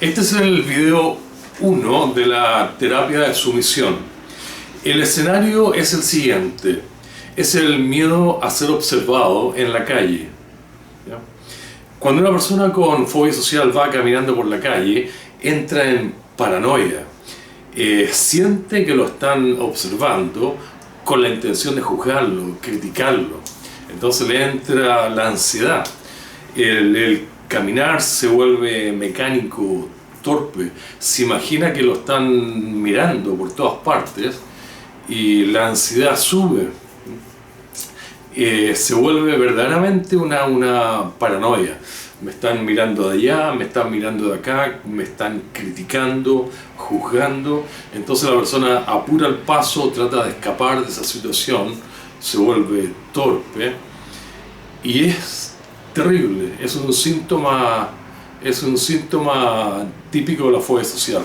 Este es el video 1 de la terapia de sumisión. El escenario es el siguiente. Es el miedo a ser observado en la calle. ¿Ya? Cuando una persona con fobia social va caminando por la calle, entra en paranoia. Siente que lo están observando con la intención de juzgarlo, criticarlo. Entonces le entra la ansiedad. El caminar se vuelve mecánico, torpe. Se imagina que lo están mirando por todas partes y la ansiedad sube. Se vuelve verdaderamente una paranoia. Me están mirando de allá, me están mirando de acá, me están criticando, juzgando. Entonces la persona apura el paso, trata de escapar de esa situación, se vuelve torpe y es terrible. Es un síntoma típico de la fobia social.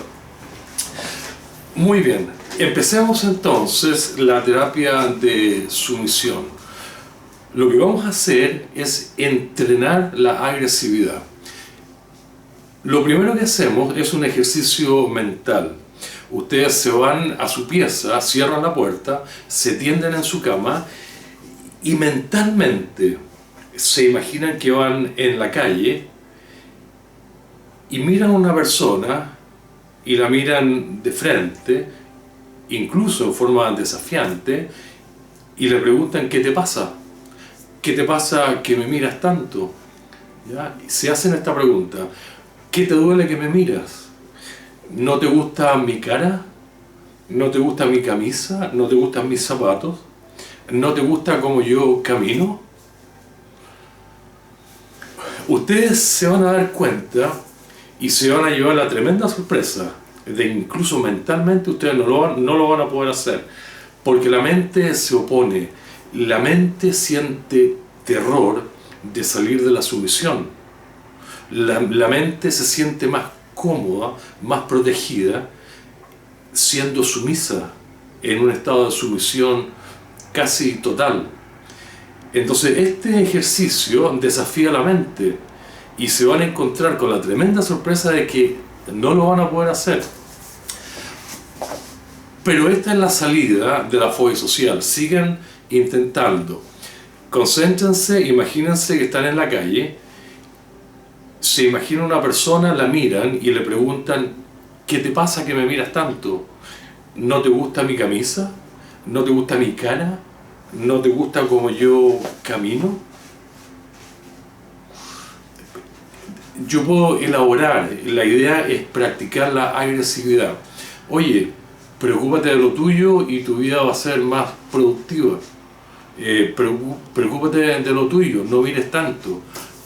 Muy bien, empecemos entonces la terapia de sumisión. Lo que vamos a hacer es entrenar la agresividad. Lo primero que hacemos es un ejercicio mental. Ustedes se van a su pieza, cierran la puerta, se tienden en su cama y mentalmente se imaginan que van en la calle y miran a una persona y la miran de frente, incluso en forma desafiante, y le preguntan: ¿qué te pasa? ¿Qué te pasa que me miras tanto? ¿Ya? Se hacen esta pregunta: ¿qué te duele que me miras? ¿No te gusta mi cara? ¿No te gusta mi camisa? ¿No te gustan mis zapatos? ¿No te gusta cómo yo camino? Ustedes se van a dar cuenta y se van a llevar la tremenda sorpresa de incluso mentalmente ustedes no lo van a poder hacer, porque la mente se opone. La mente siente terror de salir de la sumisión. La mente se siente más cómoda, más protegida, siendo sumisa, en un estado de sumisión casi total. Entonces este ejercicio desafía la mente y se van a encontrar con la tremenda sorpresa de que no lo van a poder hacer. Pero esta es la salida de la fobia social. Sigan intentando. Concéntrense, imagínense que están en la calle, se imagina una persona, la miran y le preguntan: ¿qué te pasa que me miras tanto? ¿No te gusta mi camisa? ¿No te gusta mi cara? ¿No te gusta cómo yo camino? Yo puedo elaborar, la idea es practicar la agresividad. Oye, preocúpate de lo tuyo y tu vida va a ser más productiva. Preocúpate de lo tuyo, no mires tanto.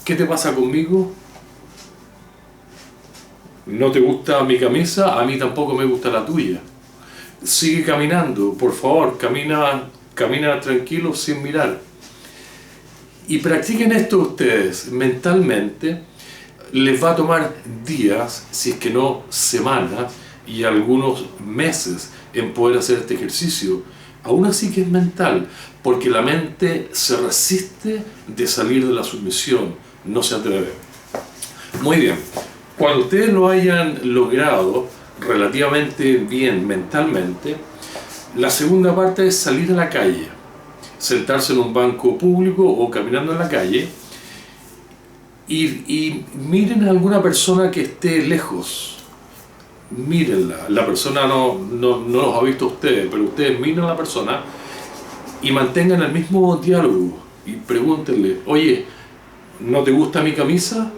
¿Qué te pasa conmigo? ¿No te gusta mi camisa? A mí tampoco me gusta la tuya. Sigue caminando, por favor, camina tranquilo sin mirar. Y practiquen esto ustedes mentalmente. Les va a tomar días, si es que no semanas, y algunos meses en poder hacer este ejercicio. Aún así que es mental, porque la mente se resiste de salir de la sumisión, no se atreve. Muy bien, cuando ustedes lo hayan logrado relativamente bien mentalmente, la segunda parte es salir a la calle, sentarse en un banco público o caminando en la calle y miren a alguna persona que esté lejos. Mírenla, la persona no los ha visto a ustedes, pero ustedes miren a la persona y mantengan el mismo diálogo y pregúntenle: oye, ¿no te gusta mi camisa?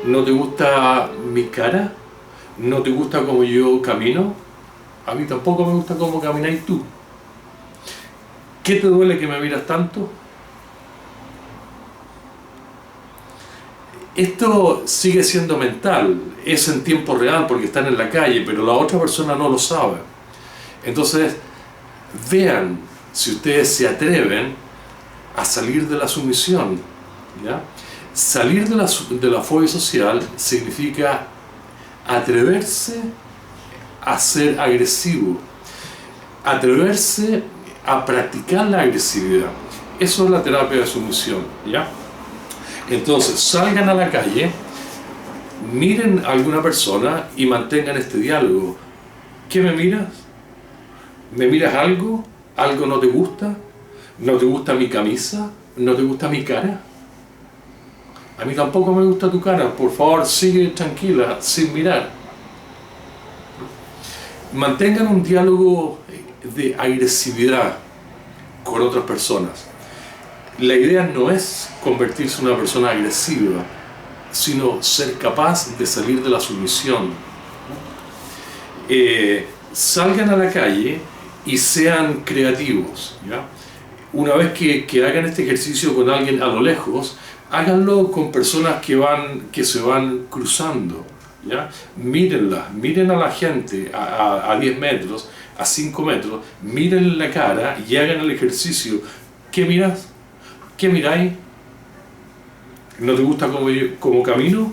¿No te gusta mi cara? ¿No te gusta cómo yo camino? A mí tampoco me gusta cómo camináis tú. ¿Qué te duele que me miras tanto? Esto sigue siendo mental, es en tiempo real porque están en la calle, pero la otra persona no lo sabe. Entonces, vean si ustedes se atreven a salir de la sumisión, ¿ya? Salir de la fobia social significa atreverse a ser agresivo, atreverse a practicar la agresividad. Eso es la terapia de sumisión, ¿ya? Entonces, salgan a la calle, Miren a alguna persona y mantengan este diálogo. ¿Qué me miras? ¿Me miras algo? ¿Algo no te gusta? ¿No te gusta mi camisa? ¿No te gusta mi cara? A mí tampoco me gusta tu cara. Por favor, sigue tranquila, sin mirar. Mantengan un diálogo de agresividad con otras personas. La idea no es convertirse en una persona agresiva, sino ser capaz de salir de la sumisión. Salgan a la calle y sean creativos, ¿ya? Una vez que hagan este ejercicio con alguien a lo lejos, háganlo con personas que se van cruzando, ¿ya? Mírenla, miren a la gente a 10 metros, a 5 metros, miren la cara y hagan el ejercicio. ¿Qué miras? ¿Qué miráis? ¿No te gusta cómo camino?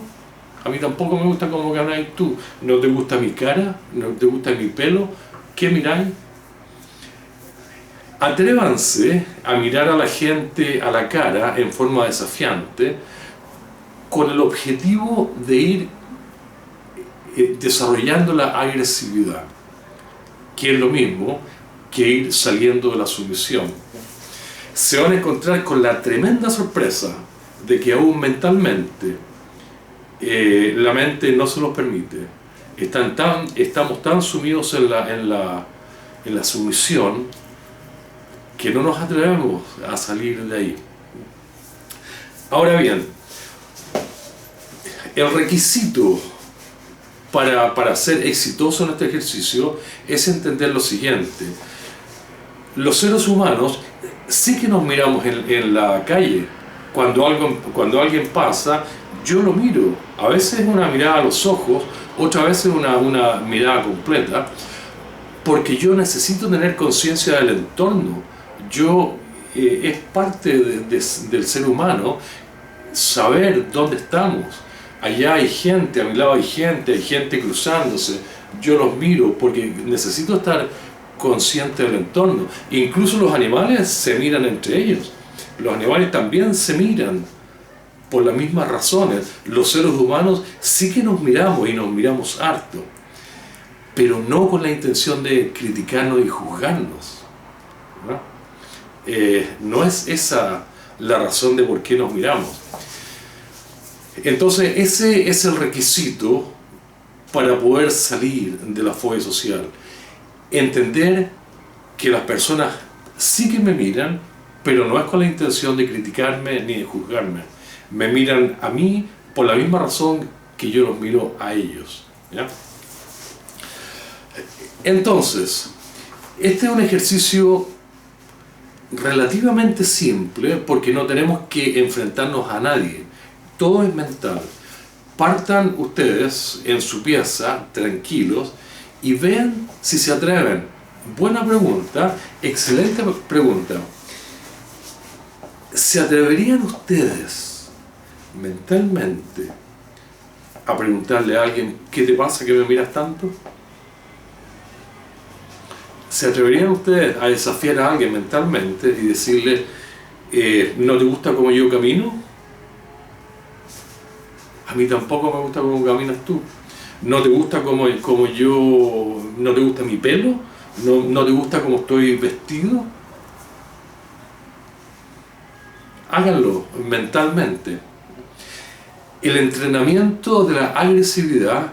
A mí tampoco me gusta cómo camináis tú. ¿No te gusta mi cara? ¿No te gusta mi pelo? ¿Qué miráis? Atrévanse a mirar a la gente a la cara en forma desafiante con el objetivo de ir desarrollando la agresividad, que es lo mismo que ir saliendo de la sumisión. Se van a encontrar con la tremenda sorpresa de que aún mentalmente la mente no se los permite. Estamos tan sumidos en la sumisión que no nos atrevemos a salir de ahí. Ahora bien, el requisito para ser exitoso en este ejercicio es entender lo siguiente. Los seres humanos sí que nos miramos en la calle. Cuando alguien pasa, yo lo miro. A veces una mirada a los ojos, otra vez una mirada completa, porque yo necesito tener conciencia del entorno. Es parte del ser humano saber dónde estamos. Allá hay gente, a mi lado hay gente cruzándose. Yo los miro porque necesito estar consciente del entorno. Incluso los animales se miran entre ellos. Los animales también se miran por las mismas razones. Los seres humanos sí que nos miramos y nos miramos harto, pero no con la intención de criticarnos y juzgarnos, ¿no? No es esa la razón de por qué nos miramos. Entonces ese es el requisito para poder salir de la fobia social. Entender que las personas sí que me miran, pero no es con la intención de criticarme ni de juzgarme. Me miran a mí por la misma razón que yo los miro a ellos, ¿ya? Entonces, este es un ejercicio relativamente simple porque no tenemos que enfrentarnos a nadie. Todo es mental. Partan ustedes en su pieza, tranquilos, y vean si se atreven. Buena pregunta, excelente pregunta. ¿Se atreverían ustedes mentalmente a preguntarle a alguien qué te pasa que me miras tanto? ¿Se atreverían ustedes a desafiar a alguien mentalmente y decirle ¿no te gusta cómo yo camino? A mí tampoco me gusta cómo caminas tú. ¿No te gusta cómo yo... ¿No te gusta mi pelo? ¿No te gusta cómo estoy vestido? Háganlo mentalmente. El entrenamiento de la agresividad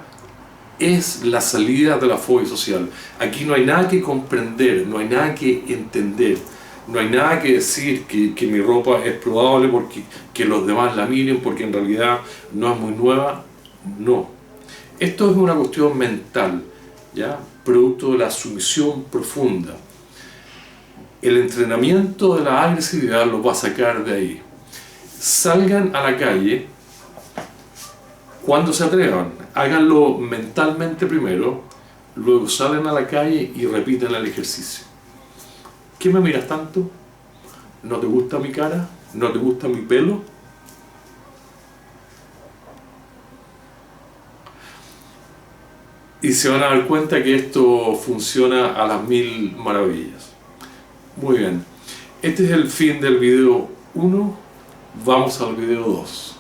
es la salida de la fobia social. Aquí no hay nada que comprender, no hay nada que entender, no hay nada que decir que mi ropa es probable porque que los demás la miren porque en realidad no es muy nueva. No. Esto es una cuestión mental, ¿ya? Producto de la sumisión profunda. El entrenamiento de la agresividad los va a sacar de ahí. Salgan a la calle cuando se atrevan, háganlo mentalmente primero, luego salen a la calle y repiten el ejercicio. ¿Qué me miras tanto? ¿No te gusta mi cara? ¿No te gusta mi pelo? Y se van a dar cuenta que esto funciona a las mil maravillas. Muy bien, este es el fin del video 1, vamos al video 2.